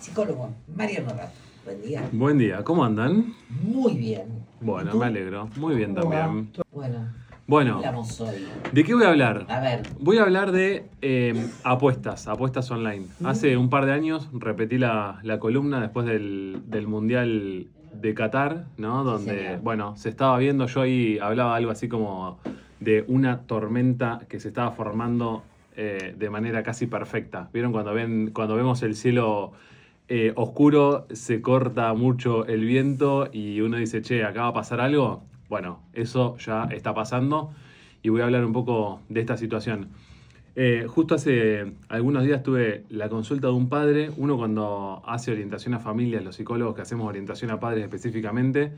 psicólogo Mariano Rato. Buen día. Buen día, ¿cómo andan? Muy bien. ¿Y Bueno, tú? me alegro. Muy bien ¿Cómo va? también. Bueno, ¿qué Bueno, hablamos hoy? ¿de qué voy a hablar? A ver. Voy a hablar de apuestas online. Hace un par de años repetí la columna después del Mundial de Qatar, ¿no? Sí, Donde, señor. bueno, se estaba viendo, yo ahí hablaba algo así como de una tormenta que se estaba formando de manera casi perfecta. ¿Vieron cuando vemos el cielo oscuro, se corta mucho el viento y uno dice, che, acá va a pasar algo? Bueno, eso ya está pasando y voy a hablar un poco de esta situación. Justo hace algunos días tuve la consulta de un padre. Uno, cuando hace orientación a familias, los psicólogos que hacemos orientación a padres específicamente,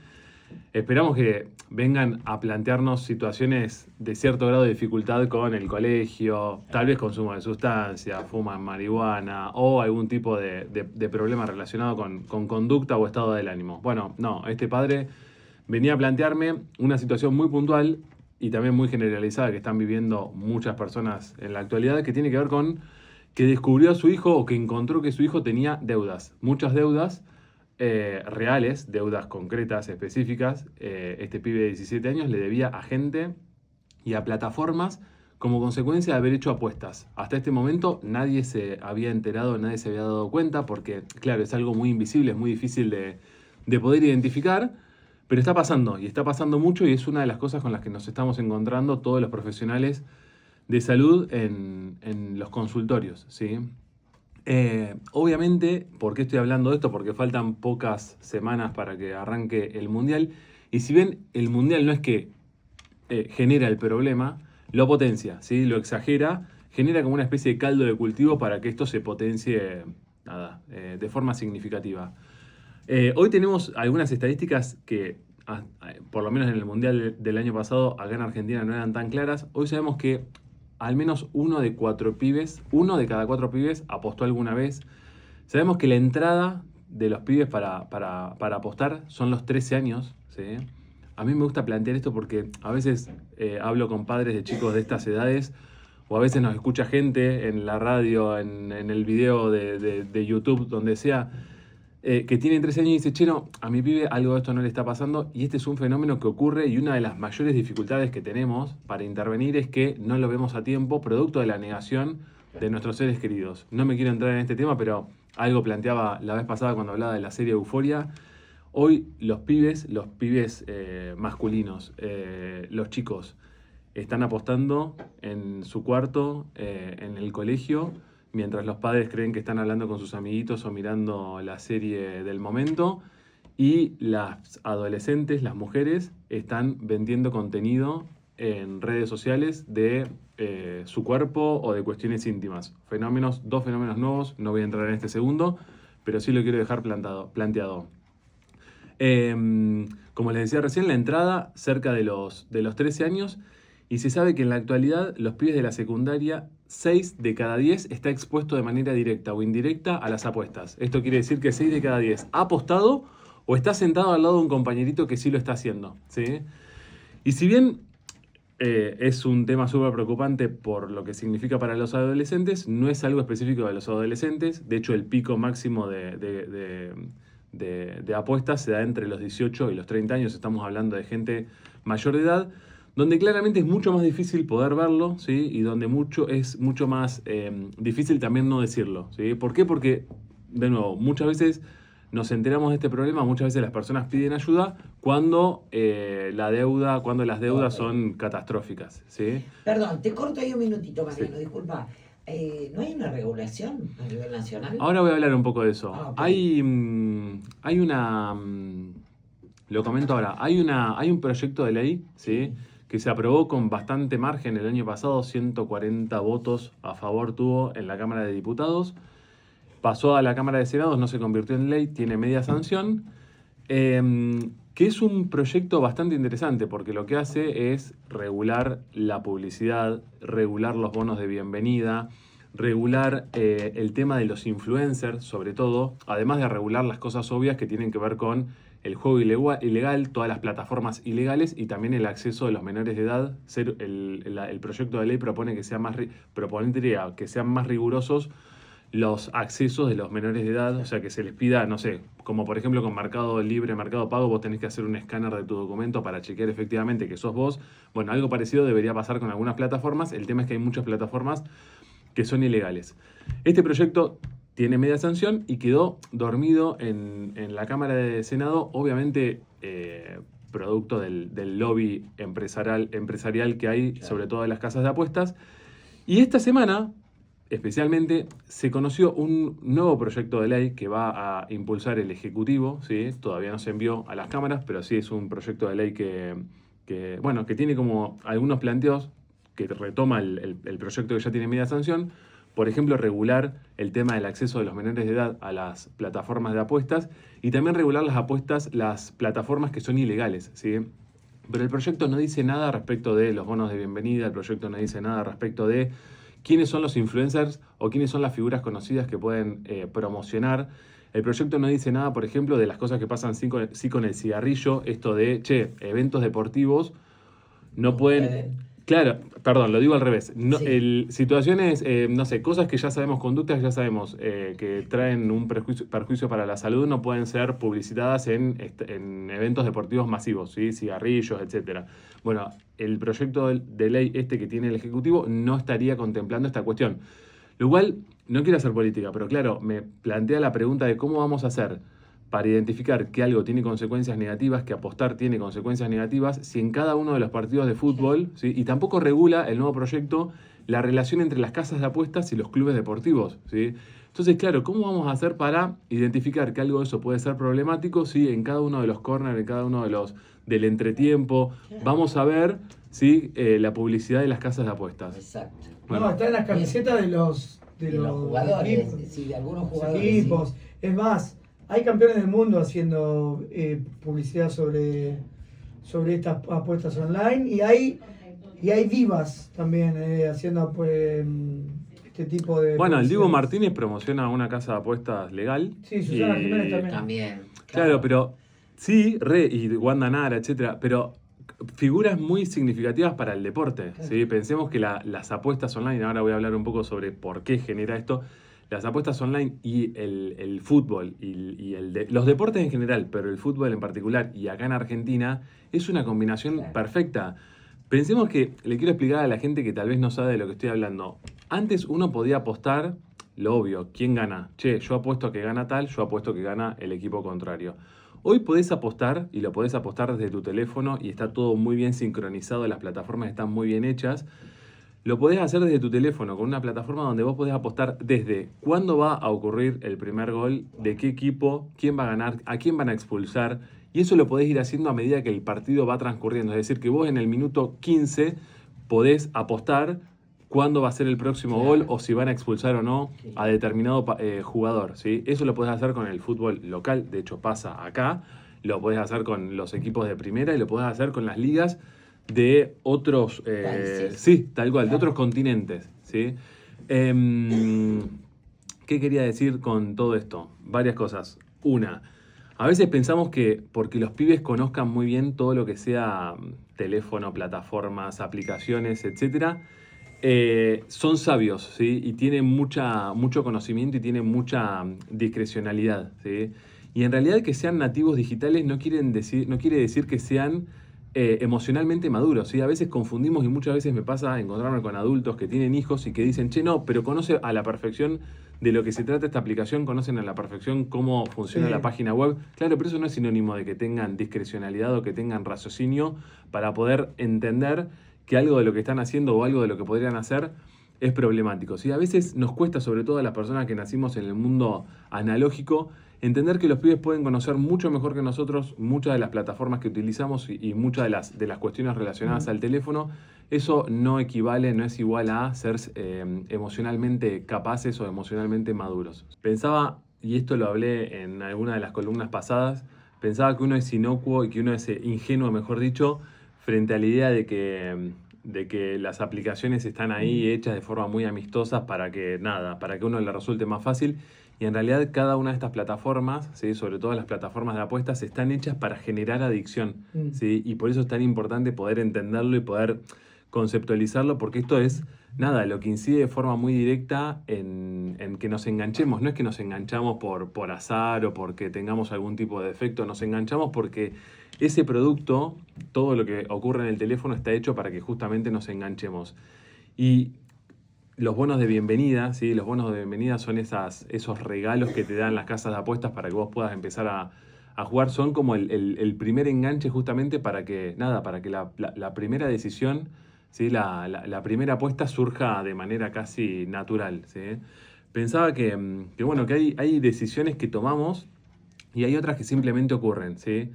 esperamos que vengan a plantearnos situaciones de cierto grado de dificultad con el colegio, tal vez consumo de sustancias, fuman marihuana o algún tipo de problema relacionado con conducta o estado del ánimo. Bueno, no, este padre venía a plantearme una situación muy puntual y también muy generalizada que están viviendo muchas personas en la actualidad, que tiene que ver con que descubrió a su hijo o que encontró que su hijo tenía deudas, muchas deudas reales, deudas concretas, específicas. Este pibe de 17 años le debía a gente y a plataformas como consecuencia de haber hecho apuestas. Hasta este momento nadie se había enterado, nadie se había dado cuenta, porque claro, es algo muy invisible, es muy difícil de poder identificar, pero está pasando, y está pasando mucho, y es una de las cosas con las que nos estamos encontrando todos los profesionales de salud en los consultorios, ¿sí? Obviamente, ¿por qué estoy hablando de esto? Porque faltan pocas semanas para que arranque el Mundial. Y si bien el Mundial no es que genera el problema, lo potencia, ¿sí? Lo exagera, genera como una especie de caldo de cultivo para que esto se potencie de forma significativa. Hoy tenemos algunas estadísticas que, por lo menos en el Mundial del año pasado, acá en Argentina no eran tan claras. Hoy sabemos que al menos uno de cada cuatro pibes apostó alguna vez. Sabemos que la entrada de los pibes para apostar son los 13 años, ¿sí? A mí me gusta plantear esto porque a veces hablo con padres de chicos de estas edades, o a veces nos escucha gente en la radio, en el video de YouTube, donde sea, que tiene 13 años y dice, che, no, a mi pibe algo de esto no le está pasando, y este es un fenómeno que ocurre, y una de las mayores dificultades que tenemos para intervenir es que no lo vemos a tiempo, producto de la negación de nuestros seres queridos. No me quiero entrar en este tema, pero algo planteaba la vez pasada cuando hablaba de la serie Euforia. Hoy los pibes masculinos, los chicos, están apostando en su cuarto, en el colegio, mientras los padres creen que están hablando con sus amiguitos o mirando la serie del momento, y las adolescentes, las mujeres, están vendiendo contenido en redes sociales de su cuerpo o de cuestiones íntimas. Dos fenómenos nuevos, no voy a entrar en este segundo, pero sí lo quiero dejar planteado. Como les decía recién, la entrada cerca de los 13 años, y se sabe que en la actualidad los pibes de la secundaria, 6 de cada 10 está expuesto de manera directa o indirecta a las apuestas. Esto quiere decir que 6 de cada 10 ha apostado o está sentado al lado de un compañerito que sí lo está haciendo, ¿sí? Y si bien es un tema súper preocupante por lo que significa para los adolescentes, no es algo específico de los adolescentes. De hecho, el pico máximo de apuestas se da entre los 18 y los 30 años. Estamos hablando de gente mayor de edad, donde claramente es mucho más difícil poder verlo, ¿sí? Y donde es mucho más difícil también no decirlo, ¿sí? ¿Por qué? Porque, de nuevo, muchas veces nos enteramos de este problema, muchas veces las personas piden ayuda cuando cuando las deudas Ok. son catastróficas, ¿sí? Perdón, te corto ahí un minutito, Sí. Mariano, disculpa. ¿No hay una regulación a nivel nacional? Ahora voy a hablar un poco de eso. Ah, ok. Hay una, lo comento ahora, hay un proyecto de ley, ¿sí? Que se aprobó con bastante margen el año pasado, 140 votos a favor tuvo en la Cámara de Diputados. Pasó a la Cámara de Senados, no se convirtió en ley, tiene media sanción, que es un proyecto bastante interesante porque lo que hace es regular la publicidad, regular los bonos de bienvenida, regular el tema de los influencers, sobre todo, además de regular las cosas obvias que tienen que ver con el juego ilegal, todas las plataformas ilegales y también el acceso de los menores de edad. El proyecto de ley propone que sean más rigurosos los accesos de los menores de edad, o sea, que se les pida, no sé, como por ejemplo con Mercado Libre, Mercado Pago, vos tenés que hacer un escáner de tu documento para chequear efectivamente que sos vos. Bueno, algo parecido debería pasar con algunas plataformas. El tema es que hay muchas plataformas que son ilegales. Este proyecto tiene media sanción y quedó dormido en la Cámara de Senado, obviamente producto del lobby empresarial que hay, Claro. sobre todo en las casas de apuestas. Y esta semana, especialmente, se conoció un nuevo proyecto de ley que va a impulsar el Ejecutivo, ¿sí? Todavía no se envió a las cámaras, pero sí es un proyecto de ley que tiene como algunos planteos que retoma el proyecto que ya tiene media sanción. Por ejemplo, regular el tema del acceso de los menores de edad a las plataformas de apuestas y también regular las plataformas que son ilegales, ¿sí? Pero el proyecto no dice nada respecto de los bonos de bienvenida, el proyecto no dice nada respecto de quiénes son los influencers o quiénes son las figuras conocidas que pueden promocionar. El proyecto no dice nada, por ejemplo, de las cosas que pasan sí con el cigarrillo, esto de, eventos deportivos no No pueden... pueden. Claro, perdón, lo digo al revés. No, Sí. situaciones, no sé, cosas que ya sabemos, conductas que ya sabemos que traen un perjuicio para la salud, no pueden ser publicitadas en eventos deportivos masivos, ¿sí? Cigarrillos, etcétera. Bueno, el proyecto de ley que tiene el Ejecutivo no estaría contemplando esta cuestión. Lo cual, no quiero hacer política, pero claro, me plantea la pregunta de cómo vamos a hacer para identificar que algo tiene consecuencias negativas, que apostar tiene consecuencias negativas, si en cada uno de los partidos de fútbol, ¿sí? Y tampoco regula el nuevo proyecto la relación entre las casas de apuestas y los clubes deportivos, ¿sí? Entonces, claro, ¿cómo vamos a hacer para identificar que algo de eso puede ser problemático si en cada uno de los corners, en cada uno de los del entretiempo, vamos a ver ¿sí? La publicidad de las casas de apuestas? Exacto. Bueno. No, está en las camisetas De los jugadores, equipos. sí, de algunos Los jugadores. equipos. Sí. Es más, hay campeones del mundo haciendo publicidad sobre estas apuestas online y hay divas también haciendo pues, este tipo de Bueno, el Dibu publicidades. Martínez promociona una casa de apuestas legal. Sí, Susana y- Jiménez también. También. Claro, pero sí, y Wanda Nara, etcétera, pero figuras muy significativas para el deporte. Claro. ¿Sí? Pensemos que las apuestas online, ahora voy a hablar un poco sobre por qué genera esto. Las apuestas online y el fútbol y los deportes en general, pero el fútbol en particular y acá en Argentina, es una combinación Claro. perfecta. Pensemos que le quiero explicar a la gente que tal vez no sabe de lo que estoy hablando. Antes uno podía apostar, lo obvio, ¿quién gana? Yo apuesto a que gana tal, yo apuesto que gana el equipo contrario. Hoy podés apostar, y lo podés apostar desde tu teléfono, y está todo muy bien sincronizado, las plataformas están muy bien hechas. Lo podés hacer desde tu teléfono, con una plataforma donde vos podés apostar desde cuándo va a ocurrir el primer gol, de qué equipo, quién va a ganar, a quién van a expulsar. Y eso lo podés ir haciendo a medida que el partido va transcurriendo. Es decir, que vos en el minuto 15 podés apostar cuándo va a ser el próximo Claro. gol o si van a expulsar o no Sí. a determinado jugador, ¿sí? Eso lo podés hacer con el fútbol local, de hecho pasa acá. Lo podés hacer con los equipos de primera y lo podés hacer con las ligas de otros, Países. sí, tal cual, de Claro. otros continentes, ¿sí? ¿Qué quería decir con todo esto? Varias cosas. Una, a veces pensamos que porque los pibes conozcan muy bien todo lo que sea teléfono, plataformas, aplicaciones, etcétera, son sabios, ¿sí? Y tienen mucho conocimiento y tienen mucha discrecionalidad, ¿sí? Y en realidad que sean nativos digitales no quiere decir que sean emocionalmente maduros, ¿sí? A veces confundimos y muchas veces me pasa encontrarme con adultos que tienen hijos y que dicen, no, pero conoce a la perfección de lo que se trata esta aplicación, conocen a la perfección cómo funciona Sí. la página web. Claro, pero eso no es sinónimo de que tengan discrecionalidad o que tengan raciocinio para poder entender que algo de lo que están haciendo o algo de lo que podrían hacer es problemático, ¿sí? A veces nos cuesta, sobre todo a las personas que nacimos en el mundo analógico, entender que los pibes pueden conocer mucho mejor que nosotros muchas de las plataformas que utilizamos y muchas de las cuestiones relacionadas al teléfono. Eso no equivale, no es igual a ser emocionalmente capaces o emocionalmente maduros. Pensaba, y esto lo hablé en alguna de las columnas pasadas, pensaba que uno es inocuo y que uno es ingenuo, mejor dicho, frente a la idea de que las aplicaciones están ahí hechas de forma muy amistosa para que uno le resulte más fácil. Y en realidad cada una de estas plataformas, ¿sí? Sobre todo las plataformas de apuestas, están hechas para generar adicción, ¿sí? Y por eso es tan importante poder entenderlo y poder conceptualizarlo, porque esto es, nada, lo que incide de forma muy directa en que nos enganchemos. No es que nos enganchamos por azar o porque tengamos algún tipo de defecto, nos enganchamos porque ese producto, todo lo que ocurre en el teléfono está hecho para que justamente nos enganchemos. Y los bonos de bienvenida, ¿sí? Los bonos de bienvenida son esos regalos que te dan las casas de apuestas para que vos puedas empezar a jugar. Son como el primer enganche justamente para que, la primera decisión, ¿sí? La primera apuesta surja de manera casi natural, ¿sí? Pensaba que hay decisiones que tomamos y hay otras que simplemente ocurren, ¿sí?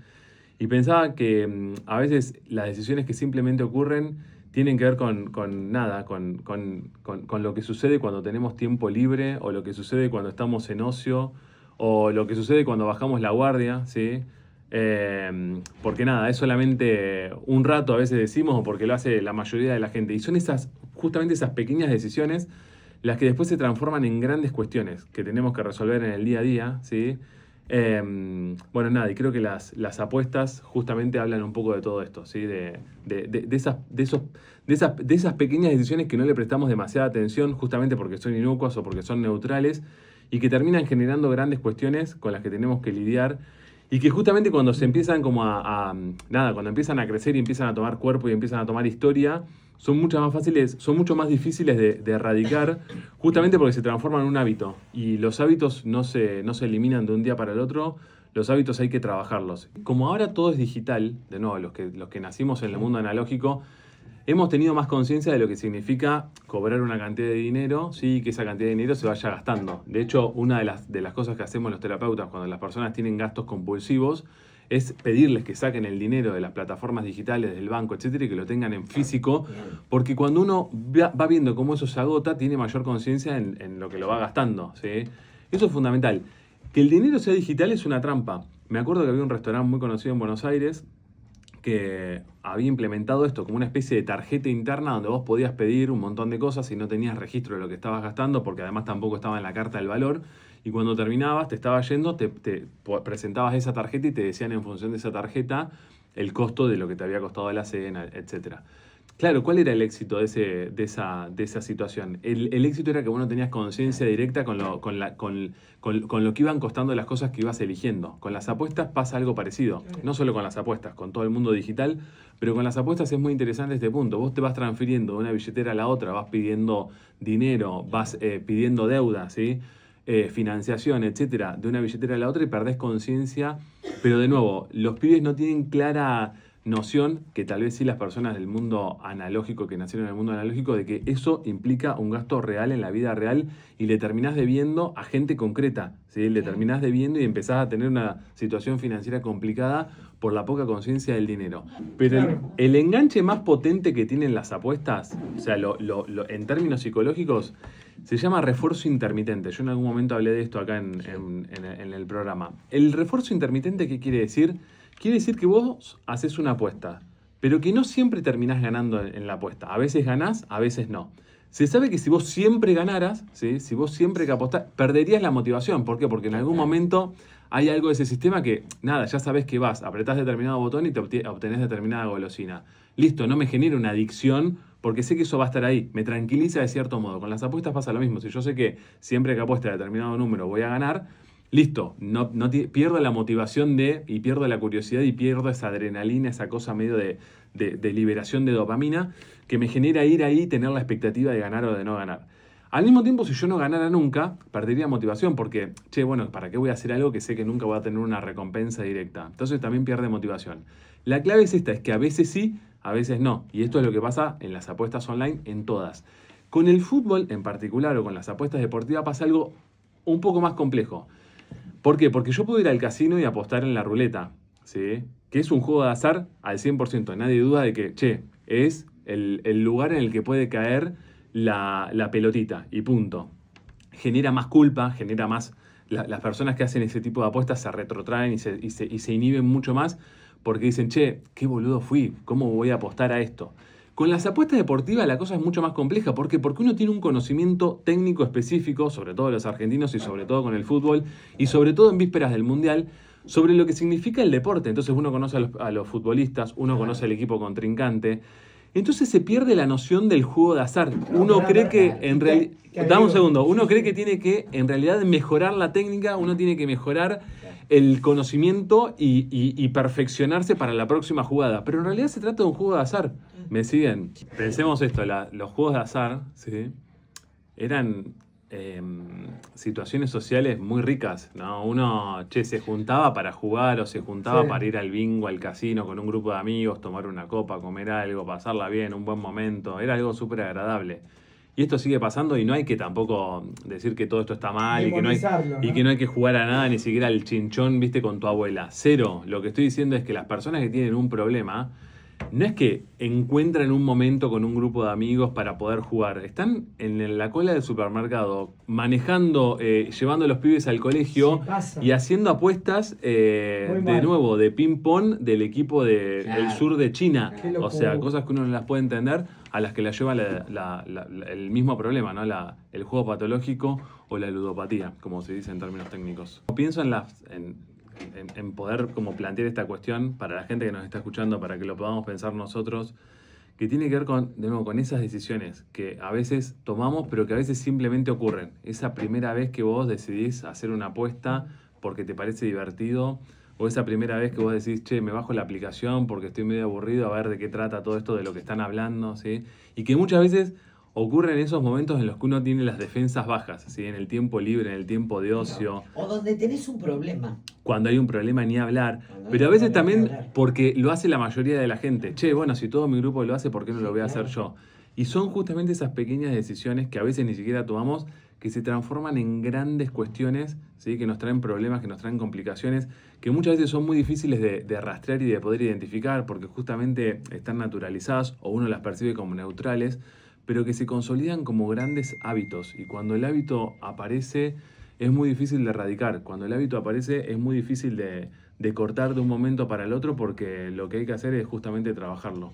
Y pensaba que a veces las decisiones que simplemente ocurren tienen que ver con lo que sucede cuando tenemos tiempo libre, o lo que sucede cuando estamos en ocio, o lo que sucede cuando bajamos la guardia, ¿sí? Porque es solamente un rato a veces decimos, o porque lo hace la mayoría de la gente. Y son justamente esas pequeñas decisiones las que después se transforman en grandes cuestiones que tenemos que resolver en el día a día, ¿sí? Y creo que las apuestas justamente hablan un poco de todo esto, ¿sí? De esas pequeñas decisiones que no le prestamos demasiada atención justamente porque son inocuas o porque son neutrales y que terminan generando grandes cuestiones con las que tenemos que lidiar, y que justamente cuando se empiezan cuando empiezan a crecer y empiezan a tomar cuerpo y empiezan a tomar historia, son mucho más difíciles de erradicar, justamente porque se transforman en un hábito. Y los hábitos no se eliminan de un día para el otro, los hábitos hay que trabajarlos. Como ahora todo es digital, de nuevo, los que nacimos en el mundo analógico, hemos tenido más conciencia de lo que significa cobrar una cantidad de dinero, ¿sí? Que esa cantidad de dinero se vaya gastando. De hecho, una de las cosas que hacemos los terapeutas cuando las personas tienen gastos compulsivos es pedirles que saquen el dinero de las plataformas digitales, del banco, etcétera, y que lo tengan en físico, porque cuando uno va viendo cómo eso se agota, tiene mayor conciencia en lo que lo va gastando, ¿sí? Eso es fundamental. Que el dinero sea digital es una trampa. Me acuerdo que había un restaurante muy conocido en Buenos Aires que había implementado esto como una especie de tarjeta interna donde vos podías pedir un montón de cosas y no tenías registro de lo que estabas gastando, porque además tampoco estaba en la carta del valor. Y cuando terminabas, te estaba yendo, te presentabas esa tarjeta y te decían en función de esa tarjeta el costo de lo que te había costado la cena, etcétera. Claro, ¿cuál era el éxito de esa situación? El éxito era que vos no tenías conciencia directa con lo que iban costando las cosas que ibas eligiendo. Con las apuestas pasa algo parecido. No solo con las apuestas, con todo el mundo digital, pero con las apuestas es muy interesante este punto. Vos te vas transfiriendo de una billetera a la otra, vas pidiendo dinero, vas pidiendo deuda, ¿sí? Financiación, etcétera, de una billetera a la otra, y perdés conciencia. Pero de nuevo, los pibes no tienen clara noción, que tal vez sí las personas del mundo analógico, que nacieron en el mundo analógico, de que eso implica un gasto real en la vida real, y le terminás debiendo a gente concreta, ¿sí? Le terminás debiendo y empezás a tener una situación financiera complicada por la poca conciencia del dinero. Pero el enganche más potente que tienen las apuestas, o sea, en términos psicológicos, se llama refuerzo intermitente. Yo en algún momento hablé de esto acá en el programa. El refuerzo intermitente, ¿qué quiere decir? Quiere decir que vos haces una apuesta, pero que no siempre terminás ganando en la apuesta. A veces ganás, a veces no. Se sabe que si vos siempre ganaras, ¿sí? Si vos siempre que apostás, perderías la motivación. ¿Por qué? Porque en algún momento hay algo de ese sistema que, ya sabes que vas, apretás determinado botón y te obtenés determinada golosina. Listo, no me genera una adicción porque sé que eso va a estar ahí. Me tranquiliza de cierto modo. Con las apuestas pasa lo mismo. Si yo sé que siempre que apueste a determinado número voy a ganar, listo, pierdo la motivación y pierdo la curiosidad y pierdo esa adrenalina, esa cosa medio de liberación de dopamina que me genera ir ahí y tener la expectativa de ganar o de no ganar. Al mismo tiempo, si yo no ganara nunca, perdería motivación porque, ¿para qué voy a hacer algo que sé que nunca voy a tener una recompensa directa? Entonces también pierde motivación. La clave es esta, es que a veces sí, a veces no. Y esto es lo que pasa en las apuestas online, en todas. Con el fútbol en particular, o con las apuestas deportivas, pasa algo un poco más complejo. ¿Por qué? Porque yo puedo ir al casino y apostar en la ruleta, ¿sí? Que es un juego de azar al 100%. Nadie duda de que, es el lugar en el que puede caer la pelotita y punto. Genera más culpa, genera más... Las personas que hacen ese tipo de apuestas se retrotraen y se inhiben mucho más porque dicen, qué boludo fui, ¿cómo voy a apostar a esto? Con las apuestas deportivas la cosa es mucho más compleja. ¿Por qué? Porque uno tiene un conocimiento técnico específico, sobre todo los argentinos y sobre todo con el fútbol, y sobre todo en vísperas del Mundial, sobre lo que significa el deporte. Entonces uno conoce a los futbolistas, uno conoce al equipo contrincante. Entonces se pierde la noción del juego de azar. Uno pará, cree pará. que en realidad... que Dame un agrego. segundo. Uno Sí, cree sí. que tiene que en realidad mejorar la técnica, uno tiene que mejorar el conocimiento y perfeccionarse para la próxima jugada. Pero en realidad se trata de un juego de azar. ¿Me siguen? Pensemos esto, los juegos de azar, ¿sí? Eran situaciones sociales muy ricas, ¿no? Uno, se juntaba para jugar o se juntaba Sí. para ir al bingo, al casino con un grupo de amigos, tomar una copa, comer algo, pasarla bien, un buen momento. Era algo súper agradable. Y esto sigue pasando y no hay que tampoco decir que todo esto está mal Demonizarlo, y ¿no? que no hay que jugar a nada, ni siquiera al chinchón, viste, con tu abuela. Cero. Lo que estoy diciendo es que las personas que tienen un problema no es que encuentran un momento con un grupo de amigos para poder jugar. Están en la cola del supermercado, manejando, llevando a los pibes al colegio Sí, pasa. y haciendo apuestas Muy de mal. nuevo, de ping-pong del equipo del Claro. sur de China. Qué O sea, locura. cosas que uno no las puede entender, a las que la lleva el mismo problema, ¿no? El juego patológico o la ludopatía, como se dice en términos técnicos. Pienso en poder como plantear esta cuestión para la gente que nos está escuchando, para que lo podamos pensar nosotros, que tiene que ver de nuevo, con esas decisiones que a veces tomamos, pero que a veces simplemente ocurren. Esa primera vez que vos decidís hacer una apuesta porque te parece divertido, o esa primera vez que vos decís, che, me bajo la aplicación porque estoy medio aburrido a ver de qué trata todo esto de lo que están hablando, ¿sí? Y que muchas veces ocurren esos momentos en los que uno tiene las defensas bajas, ¿sí? En el tiempo libre, en el tiempo de ocio. O donde tenés un problema. Cuando hay un problema ni hablar, Cuando hay pero a un veces problema ni también hablar. porque lo hace la mayoría de la gente. Che, bueno, si todo mi grupo lo hace, ¿por qué no lo voy a hacer yo? Y son justamente esas pequeñas decisiones que a veces ni siquiera tomamos, que se transforman en grandes cuestiones, ¿sí? Que nos traen problemas, que nos traen complicaciones, que muchas veces son muy difíciles de rastrear y de poder identificar, porque justamente están naturalizadas o uno las percibe como neutrales, pero que se consolidan como grandes hábitos. Y cuando el hábito aparece, es muy difícil de erradicar. Cuando el hábito aparece, es muy difícil de cortar de un momento para el otro, porque lo que hay que hacer es justamente trabajarlo.